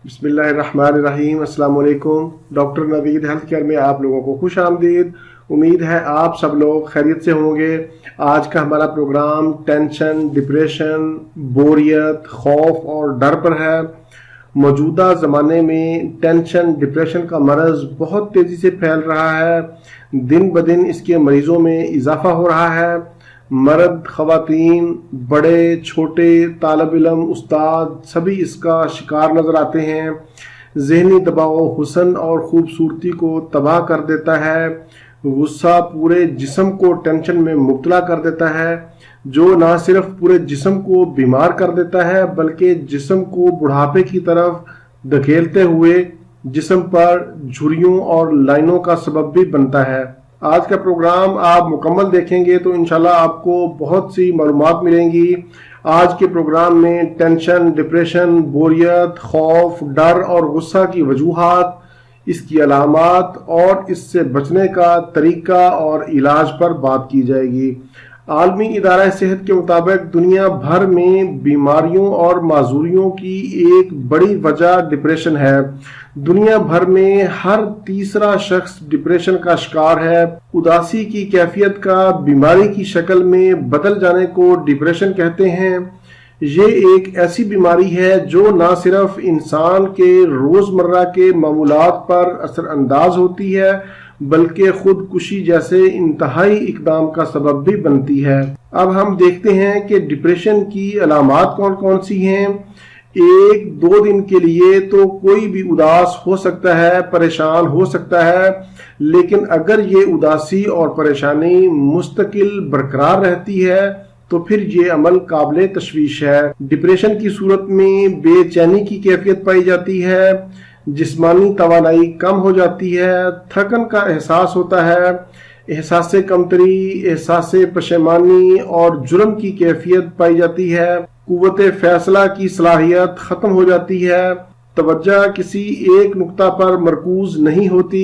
बिस्मिल्लाहिर्रहमानिर्रहीम। अस्सलाम वालेकुम। डॉक्टर नवीद हेल्थ केयर में आप लोगों को खुश आमदीद। उम्मीद है आप सब लोग खैरियत से होंगे। आज का हमारा प्रोग्राम टेंशन, डिप्रेशन, बोरियत, खौफ और डर पर है। मौजूदा ज़माने में टेंशन, डिप्रेशन का मरज़ बहुत तेज़ी से फैल रहा है। दिन ब दिन इसके मरीज़ों में इजाफा हो रहा है। मर्द, ख़वातीन, बड़े छोटे, तालिब इल्म, उस्ताद सभी इसका शिकार नज़र आते हैं। ज़हनी दबाव हुस्न और ख़ूबसूरती को तबाह कर देता है। गुस्सा पूरे जिस्म को टेंशन में मुब्तला कर देता है, जो ना सिर्फ पूरे जिस्म को बीमार कर देता है बल्कि जिस्म को बुढ़ापे की तरफ धकेलते हुए जिस्म पर झुर्रियों और लाइनों का सबब भी बनता है। आज का प्रोग्राम आप मुकम्मल देखेंगे तो इंशाल्लाह आपको बहुत सी मालूमात मिलेंगी। आज के प्रोग्राम में टेंशन, डिप्रेशन, बोरियत, खौफ, डर और गुस्सा की वजूहात, इसकी अलामात और इससे बचने का तरीका और इलाज पर बात की जाएगी। आलमी इदारा सेहत के मुताबिक दुनिया भर में बीमारियों और माजूरियों की एक बड़ी वजह डिप्रेशन है। दुनिया भर में हर तीसरा शख्स डिप्रेशन का शिकार है। उदासी की कैफियत का बीमारी की शक्ल में बदल जाने को डिप्रेशन कहते हैं। ये एक ऐसी बीमारी है जो ना सिर्फ इंसान के रोज़मर्रा के मामूलात पर असरअंदाज होती है बल्कि खुदकुशी जैसे इंतहाई इकदाम का सबब भी बनती है। अब हम देखते हैं कि डिप्रेशन की अलामात कौन कौन सी हैं। एक दो दिन के लिए तो कोई भी उदास हो सकता है, परेशान हो सकता है, लेकिन अगर ये उदासी और परेशानी मुस्तकिल बरकरार रहती है तो फिर ये अमल काबिल तशवीश है। डिप्रेशन की सूरत में बेचैनी की कैफियत पाई जाती है, जिस्मानी तवानाई कम हो जाती है, थकन का एहसास होता है, एहसास कमतरी, एहसास पशेमानी और जुर्म की कैफियत पाई जाती है। कुव्वत फैसला की सलाहियत ख़त्म हो जाती है। तवज्जो किसी एक नुक्ता पर मरकूज नहीं होती।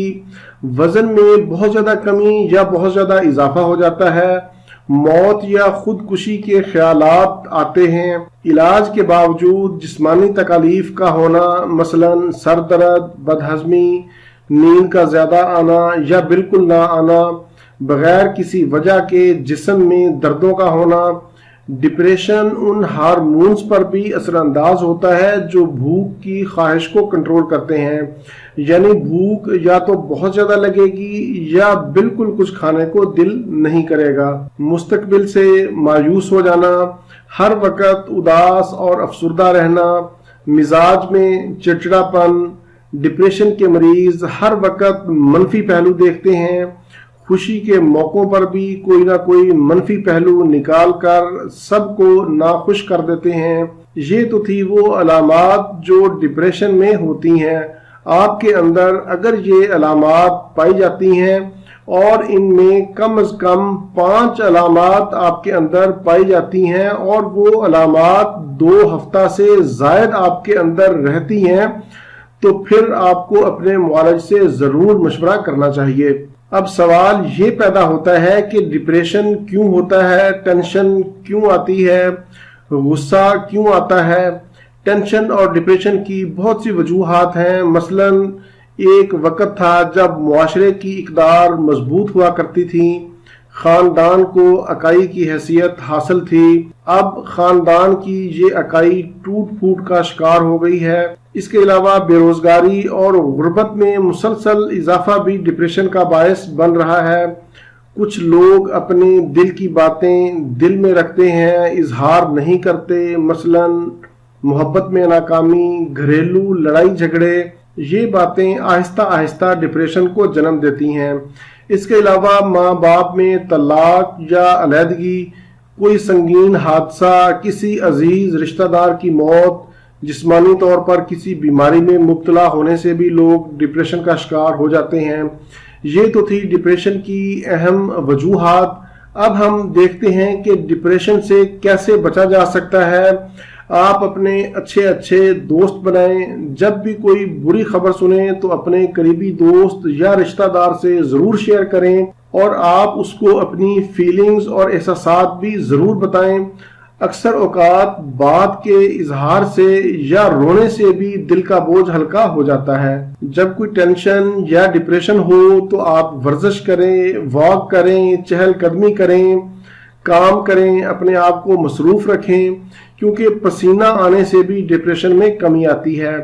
वज़न में बहुत ज़्यादा कमी या बहुत ज़्यादा इजाफा हो जाता है। मौत या खुदकुशी के ख्यालात आते हैं। इलाज के बावजूद जिस्मानी तकालीफ का होना, मसलन सर दर्द, बदहज़मी, नींद का ज़्यादा आना या बिल्कुल ना आना, बगैर किसी वजह के जिस्म में दर्दों का होना। डिप्रेशन उन हार्मोन्स पर भी असरअंदाज होता है जो भूख की ख्वाहिश को कंट्रोल करते हैं, यानी भूख या तो बहुत ज्यादा लगेगी या बिल्कुल कुछ खाने को दिल नहीं करेगा। मुस्तकबिल से मायूस हो जाना, हर वक्त उदास और अफसुर्दा रहना, मिजाज में चिड़चिड़ापन। डिप्रेशन के मरीज हर वक्त मनफी पहलू देखते हैं। खुशी के मौकों पर भी कोई ना कोई मनफी पहलू निकाल कर सबको नाखुश कर देते हैं। ये तो थी वो अलामात जो डिप्रेशन में होती हैं। आपके अंदर अगर ये अलामात पाई जाती हैं और इनमें कम अज कम 5 अलामात आपके अंदर पाई जाती हैं और वो अलामात 2 हफ्ता से ज़ायद आपके अंदर रहती हैं, तो फिर आपको अपने मुआलिज से ज़रूर मशवरा करना चाहिए। अब सवाल ये पैदा होता है कि डिप्रेशन क्यों होता है, टेंशन क्यों आती है, गुस्सा क्यों आता है। टेंशन और डिप्रेशन की बहुत सी वजूहात हैं। मसलन एक वक्त था जब मुआशरे की इक़दार मजबूत हुआ करती थी, खानदान को अकाई की हैसियत हासिल थी। अब खानदान की ये अकाई टूट फूट का शिकार हो गई है। इसके अलावा बेरोजगारी और गुर्बत में मुसलसल इजाफा भी डिप्रेशन का बायस बन रहा है। कुछ लोग अपने दिल की बातें दिल में रखते हैं, इजहार नहीं करते। मसलन मोहब्बत में नाकामी, घरेलू लड़ाई झगड़े, ये बातें आहिस्ता आहिस्ता डिप्रेशन को जन्म देती हैं। इसके अलावा माँ बाप में तलाक या अलहदगी, कोई संगीन हादसा, किसी अजीज रिश्तेदार की मौत, जिस्मानी तौर पर किसी बीमारी में मुब्तला होने से भी लोग डिप्रेशन का शिकार हो जाते हैं। ये तो थी डिप्रेशन की अहम वजूहात। अब हम देखते हैं कि डिप्रेशन से कैसे बचा जा सकता है। आप अपने अच्छे अच्छे दोस्त बनाएं। जब भी कोई बुरी खबर सुने तो अपने करीबी दोस्त या रिश्तेदार से ज़रूर शेयर करें और आप उसको अपनी फीलिंग्स और एहसासात भी ज़रूर बताएं। اکثر اوقات بات کے اظہار سے یا رونے سے بھی دل کا بوجھ ہلکا ہو جاتا ہے۔ جب کوئی ٹینشن یا ڈپریشن ہو تو آپ ورزش کریں، واک کریں، چہل قدمی کریں، کام کریں، اپنے آپ کو مصروف رکھیں، کیونکہ پسینہ آنے سے بھی ڈپریشن میں کمی آتی ہے۔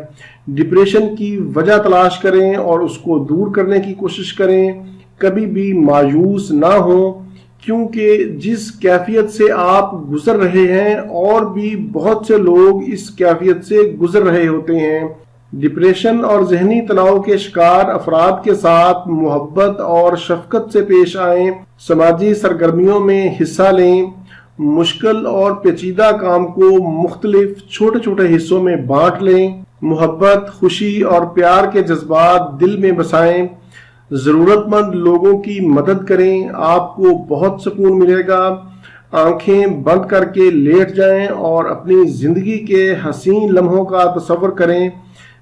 ڈپریشن کی وجہ تلاش کریں اور اس کو دور کرنے کی کوشش کریں۔ کبھی بھی مایوس نہ ہوں، کیونکہ جس کیفیت سے آپ گزر رہے ہیں اور بھی بہت سے لوگ اس کیفیت سے گزر رہے ہوتے ہیں۔ ڈپریشن اور ذہنی تناؤ کے شکار افراد کے ساتھ محبت اور شفقت سے پیش آئیں، سماجی سرگرمیوں میں حصہ لیں، مشکل اور پیچیدہ کام کو مختلف چھوٹے چھوٹے حصوں میں بانٹ لیں، محبت، خوشی اور پیار کے جذبات دل میں بسائیں، ضرورت مند لوگوں کی مدد کریں، آپ کو بہت سکون ملے گا۔ آنکھیں بند کر کے لیٹ جائیں اور اپنی زندگی کے حسین لمحوں کا تصور کریں۔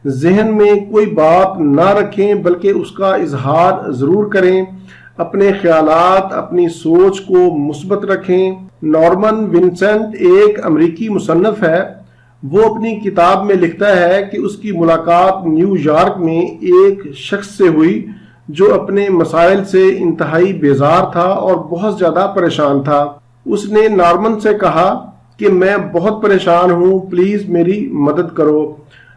ذہن میں کوئی بات نہ رکھیں بلکہ اس کا اظہار ضرور کریں۔ اپنے خیالات، اپنی سوچ کو مثبت رکھیں۔ نارمن ونسنٹ ایک امریکی مصنف ہے۔ وہ اپنی کتاب میں لکھتا ہے کہ اس کی ملاقات نیو یارک میں ایک شخص سے ہوئی جو اپنے مسائل سے انتہائی بیزار تھا اور بہت زیادہ پریشان تھا۔ اس نے نارمن سے کہا کہ میں بہت پریشان ہوں، پلیز میری مدد کرو۔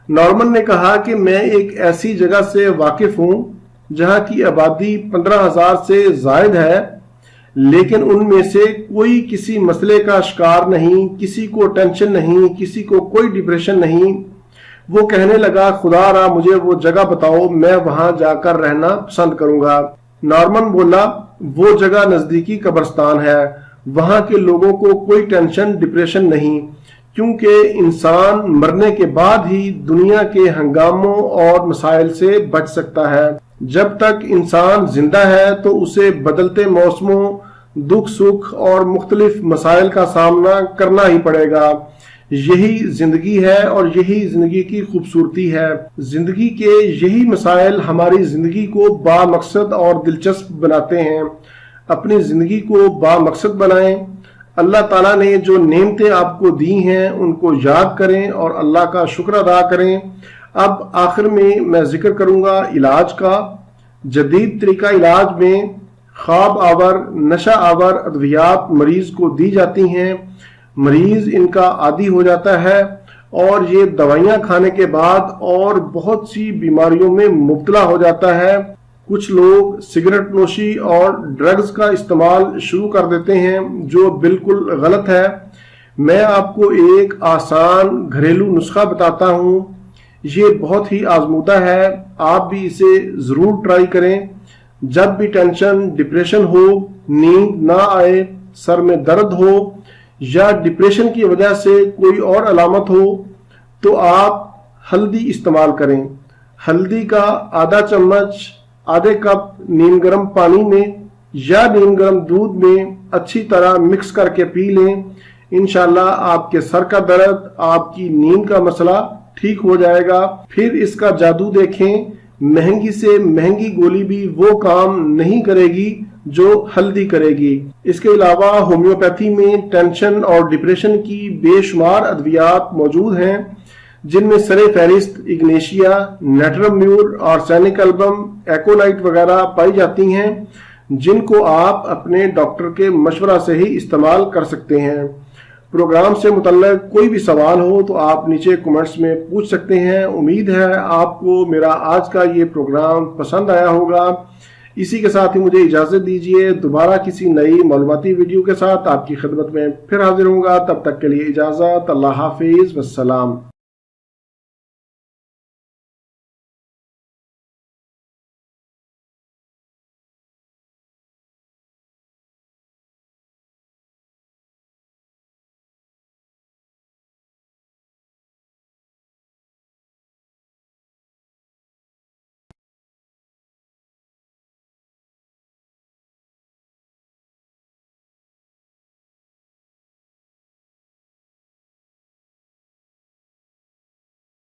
نارمن نے کہا کہ میں ایک ایسی جگہ سے واقف ہوں جہاں کی آبادی 15,000 سے زائد ہے، لیکن ان میں سے کوئی کسی مسئلے کا شکار نہیں، کسی کو ٹینشن نہیں، کسی کو کوئی ڈپریشن نہیں۔ وہ کہنے لگا، خدا را مجھے وہ جگہ بتاؤ، میں وہاں جا کر رہنا پسند کروں گا۔ نارمن بولا، وہ جگہ نزدیکی قبرستان ہے، وہاں کے لوگوں کو کوئی ٹینشن ڈپریشن نہیں، کیونکہ انسان مرنے کے بعد ہی دنیا کے ہنگاموں اور مسائل سے بچ سکتا ہے۔ جب تک انسان زندہ ہے تو اسے بدلتے موسموں، دکھ سکھ اور مختلف مسائل کا سامنا کرنا ہی پڑے گا۔ یہی زندگی ہے اور یہی زندگی کی خوبصورتی ہے۔ زندگی کے یہی مسائل ہماری زندگی کو با مقصد اور دلچسپ بناتے ہیں۔ اپنی زندگی کو با مقصد بنائیں۔ اللہ تعالیٰ نے جو نعمتیں آپ کو دی ہیں ان کو یاد کریں اور اللہ کا شکر ادا کریں۔ اب آخر میں ذکر کروں گا علاج کا۔ جدید طریقہ علاج میں خواب آور، نشہ آور ادویات مریض کو دی جاتی ہیں۔ مریض ان کا عادی ہو جاتا ہے اور یہ دوائیاں کھانے کے بعد اور بہت سی بیماریوں میں مبتلا ہو جاتا ہے۔ کچھ لوگ سگریٹ نوشی اور ڈرگز کا استعمال شروع کر دیتے ہیں جو بالکل غلط ہے۔ میں آپ کو ایک آسان گھریلو نسخہ بتاتا ہوں، یہ بہت ہی آزمودہ ہے، آپ بھی اسے ضرور ٹرائی کریں۔ جب بھی ٹینشن، ڈپریشن ہو، نیند نہ آئے، سر میں درد ہو یا ڈپریشن کی وجہ سے کوئی اور علامت ہو تو آپ ہلدی استعمال کریں۔ ہلدی کا آدھا چمچ آدھے کپ نیم گرم پانی میں یا نیم گرم دودھ میں اچھی طرح مکس کر کے پی لیں۔ انشاءاللہ آپ کے سر کا درد، آپ کی نیند کا مسئلہ ٹھیک ہو جائے گا۔ پھر اس کا جادو دیکھیں، مہنگی سے مہنگی گولی بھی وہ کام نہیں کرے گی جو ہلدی کرے گی۔ اس کے علاوہ ہومیوپیتھی میں ٹینشن اور ڈپریشن کی بے شمار ادویات موجود ہیں جن میں سر فہرست اگنیشیا، نیٹرمیور، آرسینک البم، ایکولائٹ وغیرہ پائی جاتی ہیں، جن کو آپ اپنے ڈاکٹر کے مشورہ سے ہی استعمال کر سکتے ہیں۔ پروگرام سے متعلق کوئی بھی سوال ہو تو آپ نیچے کمنٹس میں پوچھ سکتے ہیں۔ امید ہے آپ کو میرا آج کا یہ پروگرام پسند آیا ہوگا۔ اسی کے ساتھ ہی مجھے اجازت دیجیے، دوبارہ کسی نئی معلوماتی ویڈیو کے ساتھ آپ کی خدمت میں پھر حاضر ہوں گا۔ تب تک کے لیے اجازت، اللہ حافظ، والسلام۔